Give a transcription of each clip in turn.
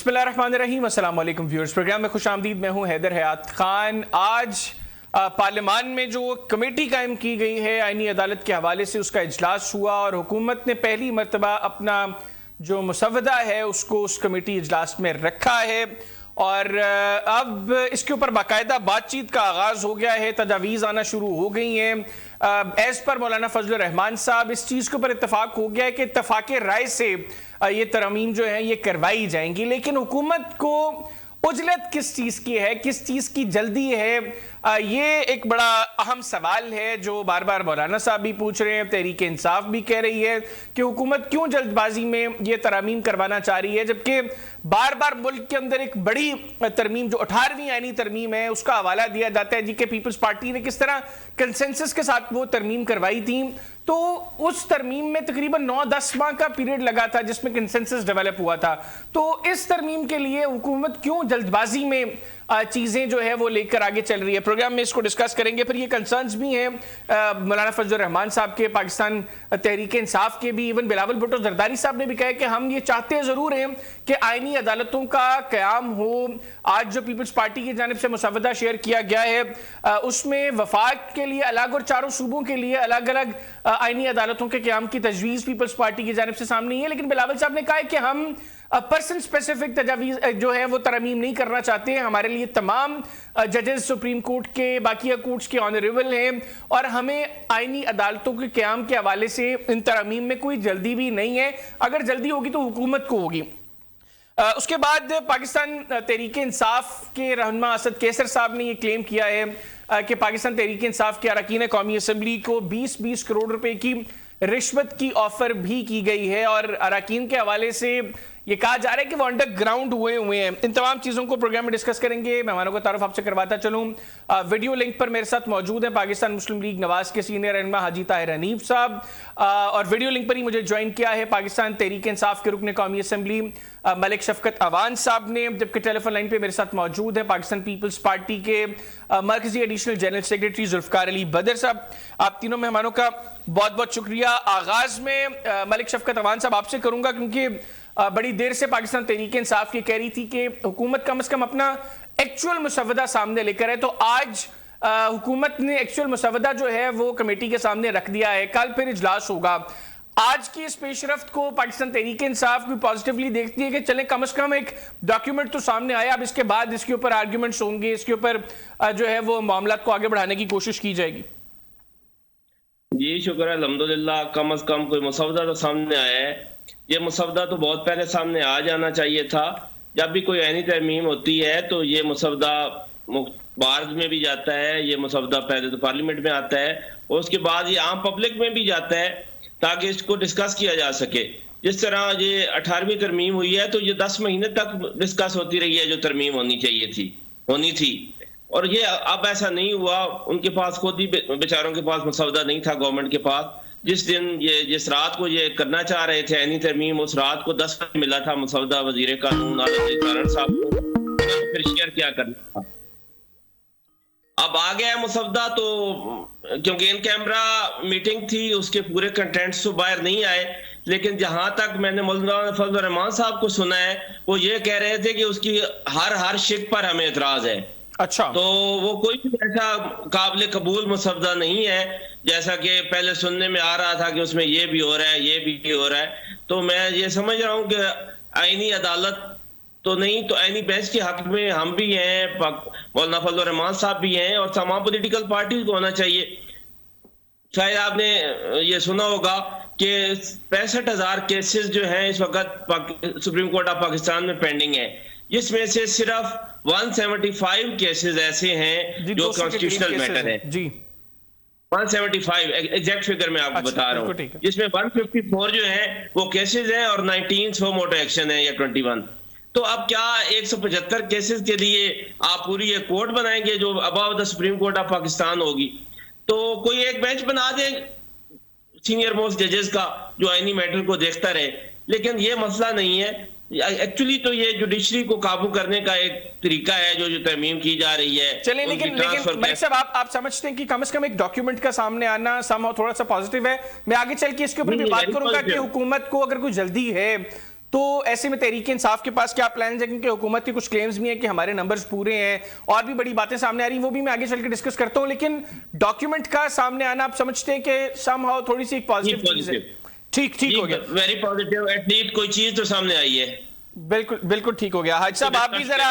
बिस्मिल्लाहिर्रहमानिर्रहीम, अस्सलाम वालेकुम व्यूअर्स। प्रोग्राम में खुश आमदीद। मैं हूं हैदर हयात खान। आज पार्लियामान में जो कमेटी कायम की गई है आईनी अदालत के हवाले से, उसका इजलास हुआ और हुकूमत ने पहली मरतबा अपना जो मुसवदा है उसको उस कमेटी इजलास में रखा है और अब इसके ऊपर बाकायदा बातचीत का आगाज़ हो गया है, तजावीज़ आना शुरू हो गई हैं। एज़ पर मौलाना फजल रहमान साहब, इस चीज़ के ऊपर इत्तफाक हो गया है कि इत्तफाक़ राय से ये तरमीम जो है ये करवाई जाएंगी, लेकिन हुकूमत को उजलत किस चीज़ की है, किस चीज़ की जल्दी है, ये एक बड़ा अहम सवाल है जो बार बार मौलाना साहब भी पूछ रहे हैं। तहरीक इंसाफ भी कह रही है कि हुकूमत क्यों जल्दबाजी में ये तरमीम करवाना चाह रही है, जबकि बार बार मुल्क के अंदर एक बड़ी तरमीम जो 18वीं आईनी तरमीम है उसका हवाला दिया जाता है जी के पीपल्स पार्टी ने किस तरह कंसेंसस के साथ वो तरमीम करवाई थी। तो उस तरमीम में तकरीबन 9-10 माह का पीरियड लगा था जिसमें कंसेंसस डेवलप हुआ था। तो इस तरमीम के लिए हुकूमत क्यों जल्दबाजी में चीज़ें जो है वो लेकर आगे चल रही है, प्रोग्राम में इसको डिस्कस करेंगे। फिर ये कंसर्न्स भी हैं मौलाना फजल रहमान साहब के, पाकिस्तान तहरीक इंसाफ के भी, इवन बिलावल भुट्टो जरदारी साहब ने भी कहा कि हम ये चाहते ज़रूर हैं कि आईनी अदालतों का क़याम हो। आज जो पीपल्स पार्टी की जानिब से मुसवदा शेयर किया गया है उसमें वफाक के लिए अलग और चारों सूबों के लिए अलग अलग आईनी अदालतों के क़याम की तजवीज़ पीपल्स पार्टी की जानिब से सामने है, लेकिन बिलावल साहब ने कहा है कि हम पर्सन स्पेसिफिक तजावीज़ जो है वो तरमीम नहीं करना चाहते हैं। हमारे लिए तमाम जजेस सुप्रीम कोर्ट के, बाकी कोर्ट्स के ऑनरेबल हैं और हमें आईनी अदालतों के क़याम के हवाले से इन तरमीम में कोई जल्दी भी नहीं है। अगर जल्दी होगी तो हुकूमत को होगी। उसके बाद पाकिस्तान तहरीक इंसाफ के रहनुमा असद कैसर साहब ने यह क्लेम किया है कि पाकिस्तान तहरीक इंसाफ के अरकान कौमी असम्बली को 20-20 करोड़ रुपए की रिश्वत की ऑफर भी की गई है और अरकान के हवाले से ये कहा जा रहा है कि वो अंडरग्राउंड हुए हैं। इन तमाम चीज़ों को प्रोग्राम में डिस्कस करेंगे। मेहमानों का तारुफ आपसे करवाता चलूँ। वीडियो लिंक पर मेरे साथ मौजूद है पाकिस्तान मुस्लिम लीग नवाज के सीनियर रहनुमा हाजी ताहिर हनीफ साहब और वीडियो लिंक पर ही मुझे ज्वाइन किया है पाकिस्तान तहरीक इंसाफ के रुकन कौमी असम्बली मलिक शफकत अवान साहब ने, जबकि टेलीफोन लाइन पे मेरे साथ मौजूद है पाकिस्तान पीपल्स पार्टी के मरकजी additional general secretary Zulfikar Ali Badar साहब। आप तीनों मेहमानों का बहुत बहुत शुक्रिया। आगाज में मलिक शफकत अवान साहब आपसे करूंगा क्योंकि बड़ी देर से पाकिस्तान तहरीक इंसाफ की कह रही थी कि हुकूमत कम से कम अपना एक्चुअल मुसवदा सामने लेकर है, तो आज हुकूमत ने एक्चुअल मुसवदा जो है वो कमेटी के सामने रख दिया है। कल फिर इजलास होगा। आज की इस पेशरफ्त को पाकिस्तान तहरीक इंसाफ भी पॉजिटिवली देखती है कि चले कम से कम एक डॉक्यूमेंट तो सामने आया, अब इसके बाद इसके ऊपर आर्ग्यूमेंट्स होंगे, इसके ऊपर जो है वो मामला को आगे बढ़ाने की कोशिश की जाएगी। जी शुक्र है, अल्हम्दुलिल्लाह कम से कम कोई मुसवदा तो सामने आया है। ये मुसवदा तो बहुत पहले सामने आ जाना चाहिए था। जब भी कोई आईनी तरमीम होती है तो ये मुसवदा बार्ज में भी जाता है, ये मुसवदा पहले तो पार्लियामेंट में आता है और उसके बाद ये आम पब्लिक में भी जाता है ताकि इसको डिस्कस किया जा सके। जिस तरह ये 18वीं तरमीम हुई है तो ये 10 महीने तक डिस्कस होती रही है जो तरमीम होनी थी और ये अब ऐसा नहीं हुआ। उनके पास खुद ही बेचारों के पास मुसवदा नहीं था गवर्नमेंट के पास। जिस रात को ये करना चाह रहे थे आईनी तरमीम, उस रात को 10 बजे मिला था मुसवदा वजीर कानून आलम साहब को, फिर शेयर क्या करना था। अब आ गया मुसवदा तो क्योंकि इन कैमरा मीटिंग थी उसके पूरे कंटेंट्स तो बाहर नहीं आए, लेकिन जहां तक मैंने मौलाना फजल रहमान साहब को सुना है वो ये कह रहे थे कि उसकी हर शिक पर हमें एतराज है। अच्छा, तो वो कोई भी ऐसा काबिल कबूल मुसवदा नहीं है जैसा कि पहले सुनने में आ रहा था कि उसमें ये भी हो रहा है ये भी हो रहा है। तो मैं ये समझ रहा हूँ कि आईनी अदालत तो नहीं तो आईनी बेंच के हक में हम भी हैं, मौलाना फजल रहमान साहब भी हैं और तमाम पॉलिटिकल पार्टीज को होना चाहिए। शायद आपने ये सुना होगा कि 65,000 केसेस जो हैं इस वक्त सुप्रीम कोर्ट ऑफ पाकिस्तान में पेंडिंग है, जिसमें से सिर्फ 175 केसेस ऐसे हैं जो कॉन्स्टिट्यूशनल मैटर है जी। 175 एग्जैक्ट फिगर मैं आपको बता रहा हूँ, जिसमें 154 जो है वो केसेस हैं और 19 सो मोटो एक्शन है या 21। तो अब क्या 175 केसेस के लिए आप पूरी ये कोर्ट बनाएंगे जो above the supreme court of Pakistan होगी? तो कोई एक बेंच बना दे सीनियर मोस्ट जजेस का जो आईनी मैटर को देखता रहे, लेकिन ये मसला नहीं है। एक्चुअली तो ये जुडिशरी को काबू करने का एक तरीका है जो तरमीम की जा रही है। चलिए, लेकिन मलिक साहब आप समझते हैं कि कम से कम एक डॉक्यूमेंट का सामने आना थोड़ा सा पॉजिटिव है। मैं आगे चल के इसके ऊपर भी बात करूंगा कि हुकूमत को अगर कोई जल्दी है तो ऐसे में तहरीक इंसाफ के पास क्या प्लान है, क्योंकि हुकूमत के कुछ क्लेम्स भी हैं कि हमारे नंबर्स पूरे हैं और भी बड़ी बातें सामने आ रही हैं, वो भी मैं आगे चल के डिस्कस करता हूं, लेकिन डॉक्यूमेंट का सामने आना आप समझते हैं कि समहाउ थोड़ी सी एक पॉजिटिव चीज है? ठीक हो गया, वेरी पॉजिटिव, एटलीस्ट कोई चीज तो सामने आई है। बिल्कुल बिल्कुल ठीक हो गया। हाजी साहब आप भी जरा,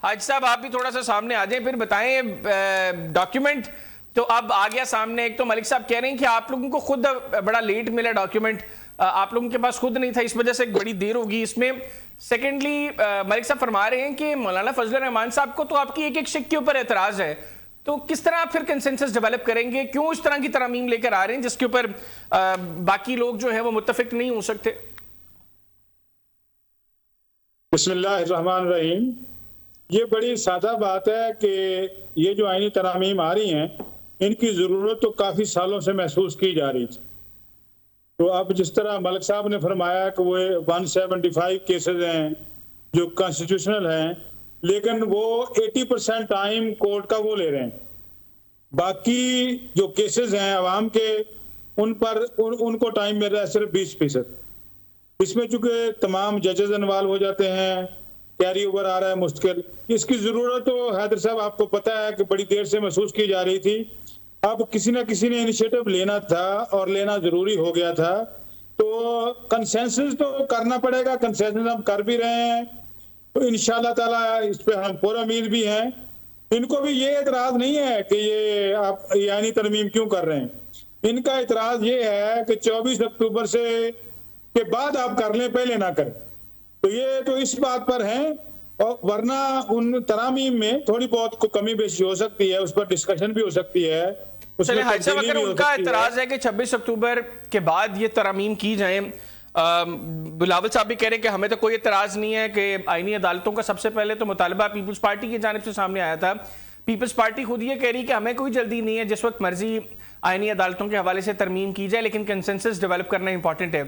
हाजी साहब आप भी थोड़ा सा सामने आ जाएं, फिर बताएं डॉक्यूमेंट तो अब आ गया सामने। एक तो मलिक साहब कह रहे हैं कि आप लोगों को खुद बड़ा लेट मिला डॉक्यूमेंट, आप लोगों के पास खुद नहीं था, इस वजह से एक बड़ी देर होगी इसमें। सेकेंडली मलिक साहब फरमा रहे हैं कि मौलाना फजलुर रहमान साहब को तो आपकी एक एक शिक के ऊपर एतराज है, तो किस तरह आप फिर कंसेंसस डेवलप करेंगे? क्यों इस तरह की तरमीम लेकर आ रहे हैं जिसके ऊपर बाकी लोग जो है वो मुत्तफिक नहीं हो सकते? बिस्मिल्लाहिर्रहमानिर्रहीम। ये बड़ी सादा बात है कि ये जो आईनी तरमीम आ रही हैं, इनकी ज़रूरत तो काफ़ी सालों से महसूस की जा रही थी। तो अब जिस तरह मलिक साहब ने फरमाया कि वो 175 केसेस हैं जो कॉन्स्टिट्यूशनल हैं, लेकिन वो 80% टाइम कोर्ट का वो ले रहे हैं। बाकी जो केसेस हैं अवाम के, उन पर उनको टाइम मिल रहा है सिर्फ 20%। इसमें चूंकि तमाम जजेस इन्वॉल्व हो जाते हैं, कैरी ओवर आ रहा है मुश्किल। इसकी ज़रूरत तो हैदर साहब आपको पता है कि बड़ी देर से महसूस की जा रही थी। अब किसी ना किसी ने इनिशिएटिव लेना था और लेना जरूरी हो गया था, तो कंसेंसस तो करना पड़ेगा। कंसेंसस हम कर भी रहे हैं, तो इंशाल्लाह ताला इस पे हम पूरा उम्मीद भी हैं। इनको भी ये एतराज नहीं है कि ये आप यानी तरमीम क्यों कर रहे हैं। इनका एतराज ये है कि 24 अक्टूबर से के बाद आप कर लें, पहले ना करें। तो ये तो इस बात पर हैं, और वरना उन तरामीम में थोड़ी बहुत को कमी बेशी हो सकती है, उस पर डिस्कशन भी हो सकती है। चलिए हाजी साहब, अगर उनका एतराज है कि 26 अक्टूबर के बाद ये तरमीम की जाए, बिलावल साहब भी कह रहे हैं कि हमें तो कोई एतराज नहीं है कि आईनी अदालतों का सबसे पहले तो मुतालबा पीपल्स पार्टी की जानिब से सामने आया था। पीपल्स पार्टी खुद ये कह रही कि हमें कोई जल्दी नहीं है, जिस वक्त मर्जी आईनी अदालतों के हवाले से तरमीम की जाए, लेकिन कंसेंसस डेवलप करना इंपॉर्टेंट है।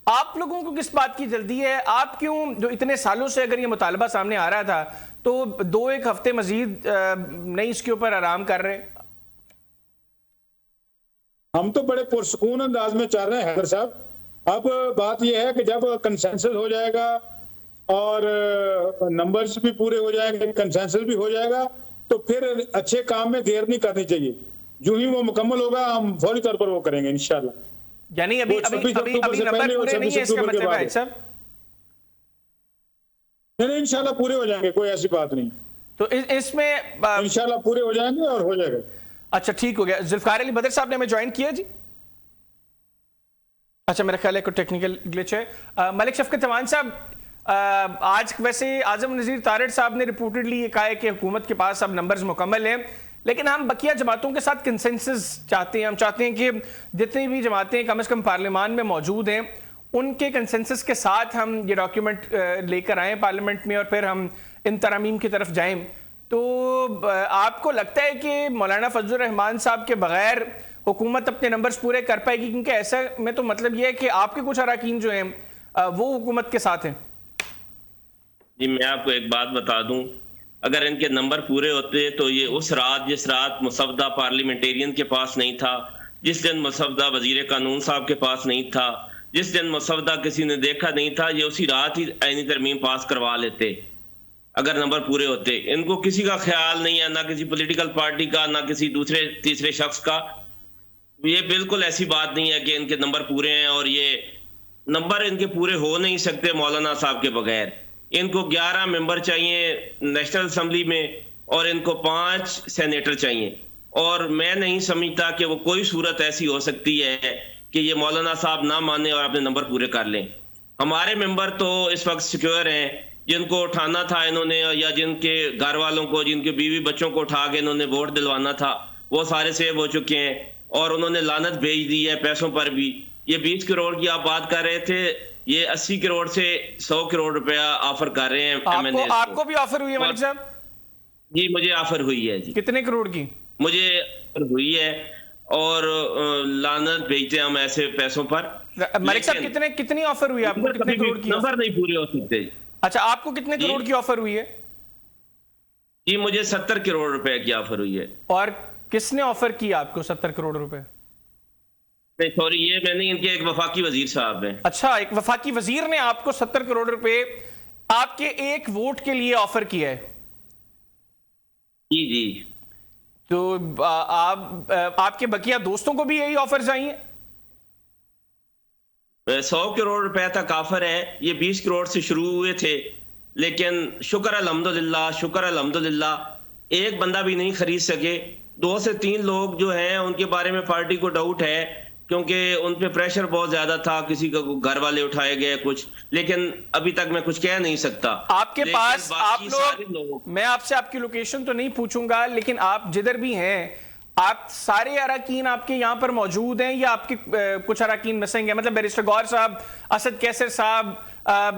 आप लोगों को किस बात की जल्दी है? आप क्यों, जो इतने सालों से अगर ये मुतालबा सामने आ रहा था, तो 2-1 हफ्ते मजीद नहीं इसके ऊपर आराम कर रहे? हम तो बड़े पुरसकून अंदाज में चल रहे हैं हैदर साहब। अब बात यह है कि जब कंसेंसस हो जाएगा और नंबर्स भी पूरे हो जाएंगे, कंसेंसस भी हो जाएगा, तो फिर अच्छे काम में देर नहीं करनी चाहिए। जो ही वो मुकम्मल होगा हम फौरी तौर पर वो करेंगे इंशाल्लाह। यानी अभी नंबर पूरे नहीं है, इसका मतलब है साहब? नहीं, इंशाल्लाह पूरे हो जाएंगे, कोई ऐसी बात नहीं। तो इसमें इंशाल्लाह पूरे हो जाएंगे और हो जाएगा। अच्छा ठीक हो गया। जुल्फकार अली बदर साहब ने हमें ज्वाइन किया जी। अच्छा, मेरा ख्याल है कोई टेक्निकल ग्लिच है। मलिक शफकत चौहान साहब, आज वैसे आजम नज़ीर तारड़ साहब ने रिपोर्टेडली ये कहा है कि हुकूमत के पास अब नंबर्स मुकम्मल हैं, लेकिन हम बकिया जमातों के साथ कंसेंसस चाहते हैं। हम चाहते हैं कि जितनी भी जमातें कम से कम पार्लियामान में मौजूद हैं, उनके कंसेंसस के साथ हम ये डॉक्यूमेंट लेकर आएँ पार्लियामेंट में और फिर हम इन तरमीम की तरफ जाएं। तो आपको लगता है कि मौलाना फजलुर रहमान साहब के बगैर हुकूमत अपने नंबर्स पूरे कर पाएगी? क्योंकि ऐसा में तो मतलब ये है कि आपके कुछ अरकान जो हैं वो हुकूमत के साथ हैं। जी, मैं आपको एक बात बता दूं, अगर इनके नंबर पूरे होते तो ये उस रात, जिस रात मुसवदा पार्लियामेंटेरियन के पास नहीं था, जिस दिन मुसवदा वजीर कानून साहब के पास नहीं था, जिस दिन मुसवदा किसी ने देखा नहीं था, ये उसी रात ही आईनी तरमीम पास करवा लेते अगर नंबर पूरे होते। इनको किसी का ख्याल नहीं है, ना किसी पॉलिटिकल पार्टी का, ना किसी दूसरे तीसरे शख्स का। ये बिल्कुल ऐसी बात नहीं है कि इनके नंबर पूरे हैं, और ये नंबर इनके पूरे हो नहीं सकते मौलाना साहब के बगैर। इनको 11 मेंबर चाहिए नेशनल असेंबली में और इनको 5 सेनेटर चाहिए, और मैं नहीं समझता कि वो कोई सूरत ऐसी हो सकती है कि ये मौलाना साहब ना माने और अपने नंबर पूरे कर लें। हमारे मेंबर तो इस वक्त सिक्योर हैं, जिनको उठाना था इन्होंने, या जिनके घर वालों को, जिनके बीवी बच्चों को उठा के इन्होंने वोट दिलवाना था, वो सारे सेव हो चुके हैं, और उन्होंने लानत भेज दी है पैसों पर भी। ये 20 करोड़ की आप बात कर रहे थे, ये 80 करोड़ से 100 करोड़ रुपया ऑफर कर रहे हैं। आपको भी ऑफर हुई है मलिक साहब? जी, मुझे ऑफर हुई है जी। कितने करोड़ की? मुझे ऑफर हुई है, और लानत भेजते हैं हम ऐसे पैसों पर। मलिक साहब, कितनी ऑफर हुई आपको? कितने करोड़ की? नंबर नहीं पूरे हो सकते। अच्छा, आपको कितने करोड़ की ऑफर हुई है? जी, मुझे 70 करोड़ रुपए की ऑफर हुई है। और किसने ऑफर किया आपको 70 करोड़ रुपए? नहीं सॉरी, ये मैंने इनके एक वफाकी वजीर साहब हैं। अच्छा, एक वफाकी वजीर ने आपको 70 करोड़ रुपए आपके एक वोट के लिए ऑफर किया है? जी जी। तो आपके बकिया दोस्तों को भी यही ऑफर्स आई हैं? 100 करोड़ रुपए तक ऑफर है, ये 20 करोड़ से शुरू हुए थे, लेकिन शुक्र अल्हम्दुलिल्लाह एक बंदा भी नहीं खरीद सके। 2 से 3 लोग जो हैं उनके बारे में पार्टी को डाउट है, क्योंकि उन पे प्रेशर बहुत ज्यादा था, किसी का घर वाले उठाए गए कुछ, लेकिन अभी तक मैं कुछ कह नहीं सकता। आपके पास आप लोग, मैं आपसे आपकी लोकेशन तो नहीं पूछूंगा, लेकिन आप जिधर भी हैं, आप सारे अरकान आपके यहाँ पर मौजूद हैं या आपके कुछ अरकान मिसिंग है? मतलब बैरिस्टर गौहर साहब, असद कैसर साहब,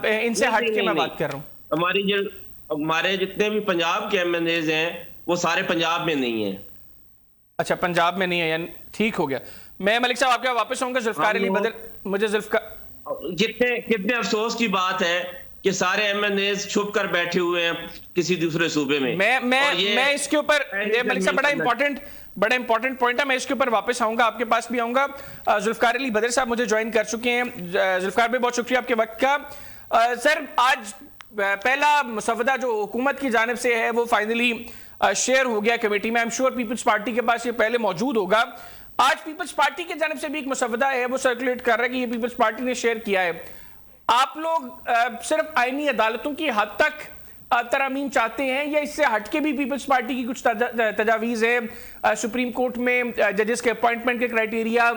इनसे हट के मैं बात कर रहा हूँ। हमारे जितने भी पंजाब के एमएनएज हैं वो सारे पंजाब में नहीं है। अच्छा, पंजाब में नहीं है, यानी ठीक हो गया। मैं मलिक साहब आपके वापस आऊंगा। जुल्फकार अली बदर, मुझे कितने अफसोस की बात है कि सारे एमएनएज छुप कर बैठे हुए हैं किसी दूसरे सूबे में। मैं इसके ऊपर, मलिक साहब बड़ा इंपॉर्टेंट पॉइंट है, मैं इसके ऊपर वापस आऊंगा, आपके पास भी आऊंगा। जुल्फकार अली बदर साहब मुझे ज्वाइन कर चुके हैं। जुल्फकार भाई, बहुत शुक्रिया आपके वक्त का। सर, आज पहला मुसवदा जो हुकूमत की जानिब से है वो फाइनली शेयर हो गया कमेटी में। I am sure people's party के पास ये पहले मौजूद होगा। आज पीपल्स पार्टी की जानिब से भी एक मुसवदा है, वो सर्कुलेट कर रहा है कि ये पीपल्स पार्टी ने शेयर किया है। आप लोग सिर्फ आईनी अदालतों की हद तक तरमीम चाहते हैं या इससे हटके भी पीपल्स पार्टी की कुछ तजावीज है? सुप्रीम कोर्ट में जजेस के अपॉइंटमेंट के क्राइटेरिया,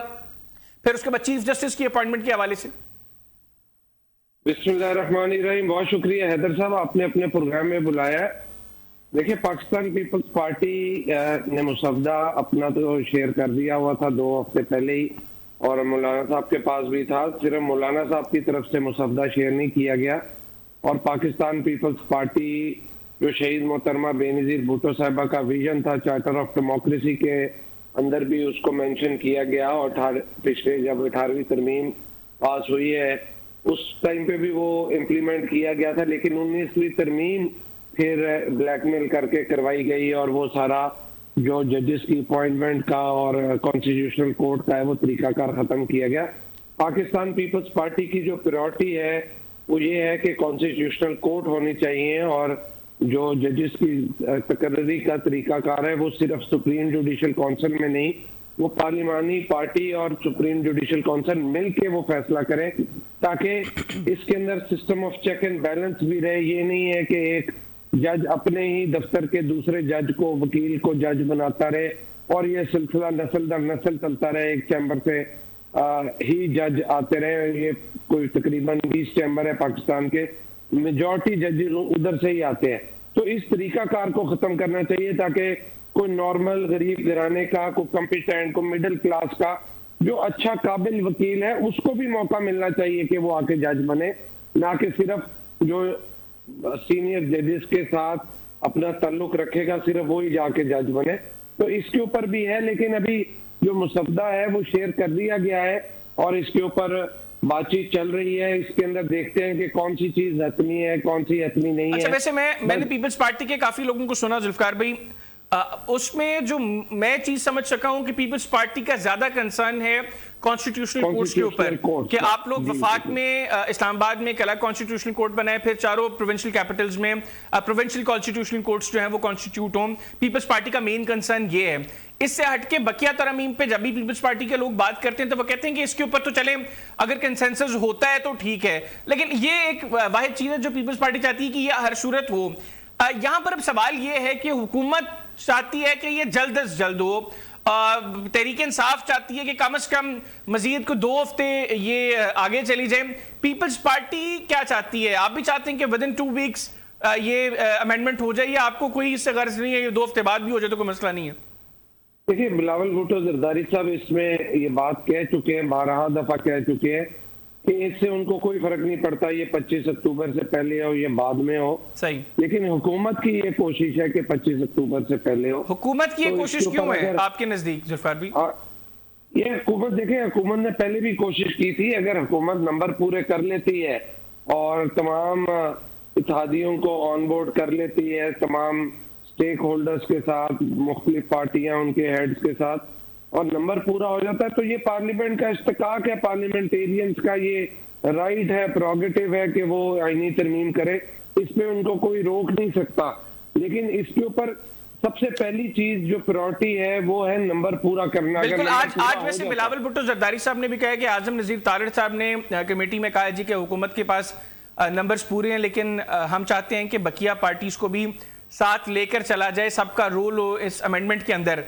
फिर उसके बाद चीफ जस्टिस की अपॉइंटमेंट के हवाले से। बिस्मिल्लाहिर्रहमानिर्रहीम। बहुत शुक्रिया हैदर साहब, आपने अपने प्रोग्राम में बुलाया। देखिए, पाकिस्तान पीपल्स पार्टी ने मुसवदा अपना तो शेयर कर दिया हुआ था 2 हफ्ते पहले ही, और मौलाना साहब के पास भी था। सिर्फ मौलाना साहब की तरफ से मुसवदा शेयर नहीं किया गया, और पाकिस्तान पीपल्स पार्टी जो शहीद मोहतरमा बेनज़ीर भुट्टो साहिबा का विजन था चार्टर ऑफ डेमोक्रेसी के अंदर भी उसको मेंशन किया गया। और पिछले जब 18वीं तरमीम पास हुई है उस टाइम पे भी वो इम्प्लीमेंट किया गया था, लेकिन 19वीं तरमीम फिर ब्लैकमेल करके करवाई गई, और वो सारा जो जजेस की अपॉइंटमेंट का और कॉन्स्टिट्यूशनल कोर्ट का है वो तरीकाकार खत्म किया गया। पाकिस्तान पीपल्स पार्टी की जो प्रायोरिटी है वो ये है कि कॉन्स्टिट्यूशनल कोर्ट होनी चाहिए, और जो जजेस की तकर्री का तरीकाकार है वो सिर्फ सुप्रीम जुडिशल काउंसिल में नहीं, वो पार्लिमानी पार्टी और सुप्रीम जुडिशल काउंसिल मिलके वो फैसला करें, ताकि इसके अंदर system of check and balance भी रहे। ये नहीं है कि एक जज अपने ही दफ्तर के दूसरे जज को, वकील को जज बनाता रहे, और ये सिलसिला नस्ल दर नस्ल चलता रहे। एक चैम्बर से ही जज आते रहे। ये कोई तकरीबन 20 चैम्बर है पाकिस्तान के, मेजॉरिटी जजेस उधर से ही आते हैं। तो इस तरीकाकार को खत्म करना चाहिए, ताकि कोई नॉर्मल गरीब घराने का, कोई कॉम्पिटेंट, कोई मिडिल क्लास का जो अच्छा काबिल वकील है उसको भी मौका मिलना चाहिए कि वो आके जज बने, ना कि सिर्फ जो सीनियर जजेस के साथ अपना ताल्लुक रखेगा सिर्फ वो ही जाके जज बने। तो इसके ऊपर भी है, लेकिन अभी जो मुसवदा है वो शेयर कर दिया गया है और इसके ऊपर बातचीत चल रही है। इसके अंदर देखते हैं कि कौन सी चीज हतमी है, कौन सी हतमी नहीं है। वैसे मैंने पीपल्स पार्टी के काफी लोगों को सुना जुल्फकार भाई, उसमें जो मैं चीज समझ सका हूं कि पीपल्स पार्टी का ज्यादा कंसर्न है कॉन्स्टिट्यूशनल कोर्ट्स के ऊपर, कि आप लोग वफाक में इस्लामाबाद में एक अलग कॉन्स्टिट्यूशनल कोर्ट बनाए, फिर चारों प्रोविंशियल कैपिटल्स में प्रोविंशियल कॉन्स्टिट्यूशनल कोर्ट्स जो है वो कॉन्स्टिट्यूट हों। पीपल्स पार्टी का मेन कंसर्न ये है। इससे हटके बकिया तरमीम पे जब भी पीपल्स पार्टी के लोग बात करते हैं तो वो कहते हैं कि इसके ऊपर तो चले अगर कंसेंसस होता है तो ठीक है, लेकिन ये एक वाहिद चीज है जो पीपल्स पार्टी चाहती है कि ये हर सूरत हो। यहां पर अब सवाल ये है कि हुकूमत चाहती है कि ये जल्द अज जल्द हो, तहरीक इंसाफ चाहती है कि कम से कम मजीद को 2 हफ्ते ये आगे चली जाए। पीपल्स पार्टी क्या चाहती है? आप भी चाहते हैं कि विद इन 2 वीक्स ये अमेंडमेंट हो जाए, या आपको कोई इससे गर्ज नहीं है, ये 2 हफ्ते बाद भी हो जाए तो कोई मसला नहीं है? देखिए, बिलावल भुट्टो जरदारी साहब इसमें ये बात कह चुके हैं, 12 दफा कह चुके हैं कि इससे उनको कोई फर्क नहीं पड़ता ये 25 अक्टूबर से पहले हो या बाद में हो। सही, लेकिन हुकूमत की ये कोशिश है कि 25 अक्टूबर से पहले हो। हुकूमत की ये कोशिश क्यों है आपके नजदीक जुल्फकार भी? ये हुकूमत, देखिए, हुकूमत ने पहले भी कोशिश की थी। अगर हुकूमत नंबर पूरे कर लेती है और तमाम इत्तेहादियों को ऑन बोर्ड कर लेती है, तमाम स्टेक होल्डर्स के साथ, मुख्तलिफ पार्टियां उनके हेड्स के साथ, और नंबर पूरा हो जाता है तो ये पार्लियामेंट का इस्तेकाक है, पार्लियामेंटेरियंस का ये राइट है, प्रोगेटिव है कि वो आईनी तरमीम करे, इसमें उनको कोई रोक नहीं सकता। लेकिन इसके ऊपर सबसे पहली चीज जो प्रायोरिटी है वो है नंबर पूरा करना। बिल्कुल। आज वैसे बिलावल भुट्टो जरदारी साहब ने भी कहा कि आजम नजीर तारिड़ साहब ने कमेटी में कहा है जी कि हुकूमत के पास नंबर्स पूरे हैं, लेकिन हम चाहते हैं कि बकिया पार्टीज को भी साथ लेकर चला जाए, सबका रोल हो इस अमेंडमेंट के अंदर।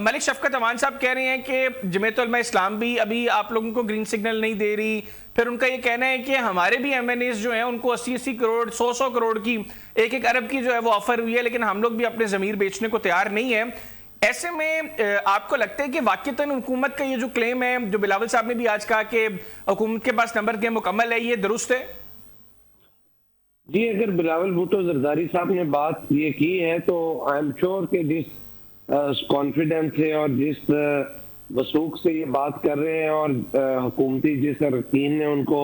मलिक शफकत अवान साहब कह रहे हैं कि जमीयत उलमा इस्लाम भी अभी आप लोगों को ग्रीन सिग्नल नहीं दे रही, फिर उनका ये कहना है कि हमारे भी एमएनएस जो हैं उनको 80-80 करोड़ 100-100 करोड़ की 1-1 अरब की जो है वो ऑफर हुई है, लेकिन हम लोग भी अपने जमीर बेचने को तैयार नहीं है। ऐसे में आपको लगता है कि वाकईतन हुकूमत का ये जो क्लेम है, जो बिलावल साहब ने भी आज कहा कि हुकूमत के पास नंबर गेम मुकम्मल है, ये दुरुस्त है? जी, अगर बिलावल भुट्टो जरदारी साहब ने बात ये की है तो आई एम श्योर कि जिस कॉन्फिडेंस से और जिस वसूख से ये बात कर रहे हैं और हुकूमती जिस अरकान ने उनको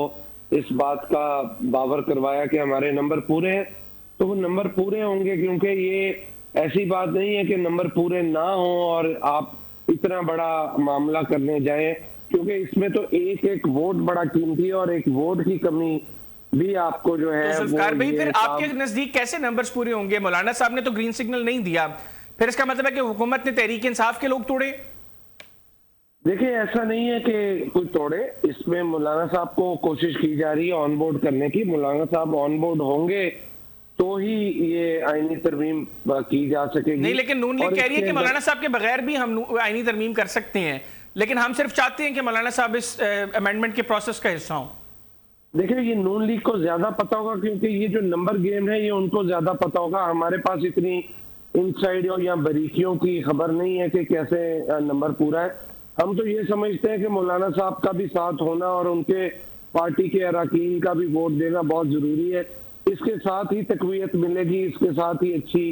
इस बात का बावर करवाया कि हमारे नंबर पूरे हैं, तो वो नंबर पूरे होंगे, क्योंकि ये ऐसी बात नहीं है कि नंबर पूरे ना हो और आप इतना बड़ा मामला करने जाएं, क्योंकि इसमें तो एक एक वोट बड़ा कीमती है और एक वोट की कमी भी आपको जो है तो जुल्फकार भाई, फिर आपके नजदीक कैसे नंबर्स पूरे होंगे? मौलाना साहब ने तो ग्रीन सिग्नल नहीं दिया, फिर इसका मतलब है कि हुकूमत ने तहरीक इंसाफ के लोग तोड़े? देखिए, ऐसा नहीं है कि कोई तोड़े, इसमें मौलाना साहब को कोशिश की जा रही है ऑन बोर्ड करने की। मौलाना साहब ऑन बोर्ड होंगे तो ही ये आईनी तरमीम की जा सकेगी। नहीं, लेकिन नून लीग कह रही है कि मौलाना साहब के बगैर भी हम आईनी तरमीम कर सकते हैं, लेकिन हम सिर्फ चाहते हैं कि मौलाना साहब इस अमेंडमेंट के प्रोसेस का हिस्सा हो। देखिए, ये नून लीग को ज्यादा पता होगा, क्योंकि ये जो नंबर गेम है ये उनको ज्यादा पता होगा। हमारे पास इतनी इनसाइड या बारीकियों की खबर नहीं है कि कैसे नंबर पूरा है। हम तो ये समझते हैं कि मौलाना साहब का भी साथ होना और उनके पार्टी के अरकान का भी वोट देना बहुत जरूरी है। इसके साथ ही तकवीयत मिलेगी, इसके साथ ही अच्छी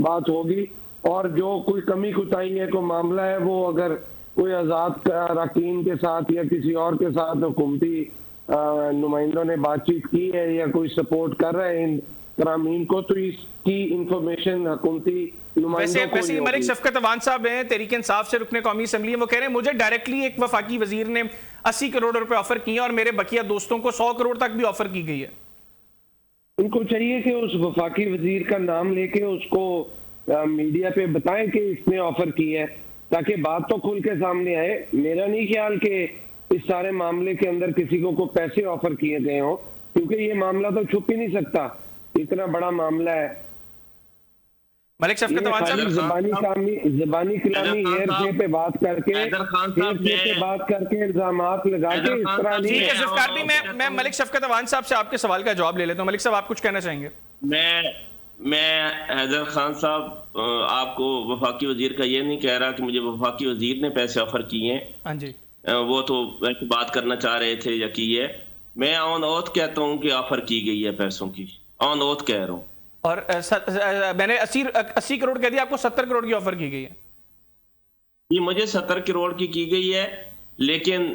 बात होगी। और जो कोई कमी कुताही है, कोई मामला है, वो अगर कोई आजाद अरकान के साथ या किसी और के साथ हुकूमती नुमाइंदों ने बातचीत की है या कोई सपोर्ट कर रहे हैं इन तरामीम को, तो इसकी इंफॉर्मेशन हुकूमती वैसे मलिक शफकत अवान साहब हैं, तहरीक इंसाफ से रुकने कौमी असम्बली, वो कह रहे हैं मुझे डायरेक्टली एक वफाकी वजीर ने 80 करोड़ रुपए ऑफर किए और मेरे बकिया दोस्तों को 100 करोड़ तक भी ऑफर की गई है। उनको चाहिए कि उस वफाकी वजीर का नाम लेके उसको मीडिया पे बताएं कि इसने ऑफर की है, ताकि बात तो खुल के सामने आए। मेरा नहीं ख्याल कि इस सारे मामले के अंदर किसी को पैसे ऑफर किए गए हो, क्योंकि ये मामला तो छुप ही नहीं सकता, इतना बड़ा मामला है। मलिक शफकत अवान साहब ज़बानी कलामी एयर पे बात करके इल्जामात लगा के इस तरह नहीं। ठीक है जुल्फकार भी, मैं मलिक शफकत अवान साहब से आपके सवाल का जवाब ले लेता हूं। मलिक साहब, आप कुछ कहना चाहेंगे? मैं हैदर खान साहब आपको वफाकी वजीर का ये नहीं कह रहा कि मुझे वफाकी वजीर ने पैसे ऑफर किए हैं। हाँ जी, वो तो वैसे बात करना चाह रहे थे या की है। मैं ऑन ओथ कहता हूँ कि ऑफर की गई है पैसों की, ऑन ओथ कह रहा हूँ। और मैंने 80 करोड़ कह दिया, आपको 70 करोड़ की ऑफर की गई है? ये मुझे 70 करोड़ की गई है, लेकिन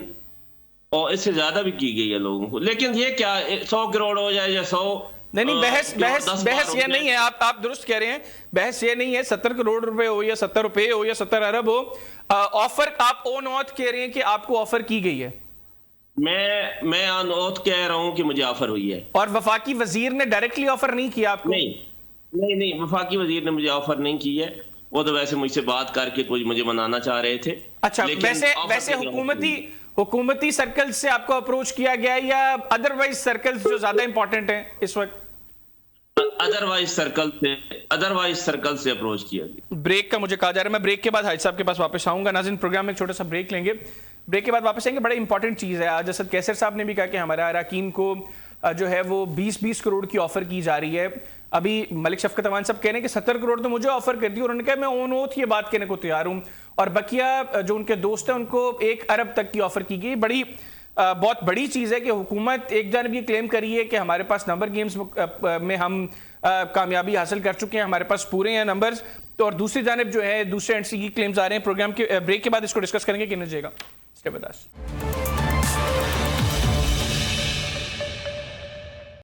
और इससे ज्यादा भी की गई है लोगों को। लेकिन ये क्या 100 करोड़ हो जाए या 100, नहीं, बहस ये नहीं है। आप दुरुस्त कह रहे हैं, बहस ये नहीं है 70 करोड़ रुपए हो या 70 रुपए हो या 70 अरब हो। ऑफर आप ऑन ऑथ कह रहे हैं कि आपको ऑफर की गई है। मैं ऑन ऑथ कह रहा हूं कि मुझे ऑफर हुई है। और वफाकी वजीर ने डायरेक्टली ऑफर नहीं किया आपको? नहीं, वफाकी वजीर ने मुझे ऑफर नहीं की है। वो तो वैसे मुझसे बात करके कुछ मुझे मनाना चाह रहे थे। अच्छा, वैसे हुकूमती सर्कल्स से आपको अप्रोच किया गया या अदरवाइज सर्कल्स जो ज्यादा इंपॉर्टेंट हैं इस वक्त? अदरवाइज सर्कल से अप्रोच किया गया। ब्रेक का मुझे कहा जा रहा है, मैं ब्रेक के बाद हाजी साहब के पास वापस आऊंगा। नाज़रीन, प्रोग्राम में एक छोटा सा ब्रेक लेंगे, ब्रेक के बाद वापस आएंगे। बड़ा इंपॉर्टेंट चीज़ है, आज असद कैसर साहब ने भी कहा कि हमारे अरकान को जो है वो 20-20 करोड़ की ऑफर की जा रही है। अभी मलिक शफकत अवान साहब कह रहे हैं कि 70 करोड़ तो मुझे ऑफर कर दी, उन्होंने कहा मैं ऑन ओथ ये बात कहने को तैयार हूँ। और बकिया जो उनके दोस्त हैं उनको 1 अरब तक की ऑफर की गई। बहुत बड़ी चीज़ है कि हुकूमत एक जानब ये क्लेम करी है कि हमारे पास नंबर गेम्स में हम कामयाबी हासिल कर चुके हैं, हमारे पास पूरे हैं नंबर्स, तो और दूसरी जानब जो है दूसरे एंड की क्लेम्स आ रहे हैं। प्रोग्राम के ब्रेक के बाद इसको डिस्कस करेंगे कि नहीं जाएगा। Stay with us.